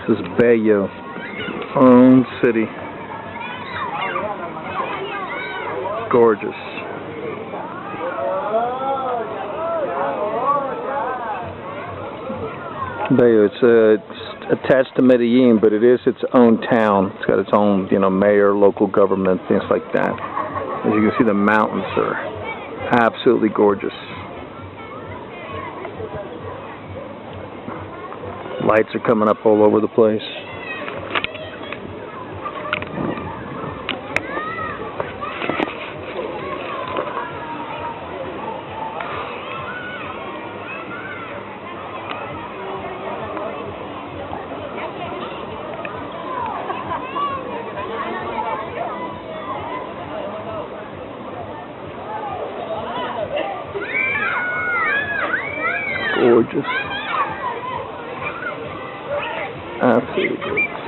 This is Bayo, own city. Gorgeous. Bayo, it's attached to Medellin, but it is its own town. It's got its own, mayor, local government, things like that. As you can see, the mountains are absolutely gorgeous. Lights are coming up all over the place. Gorgeous. Absolutely gorgeous.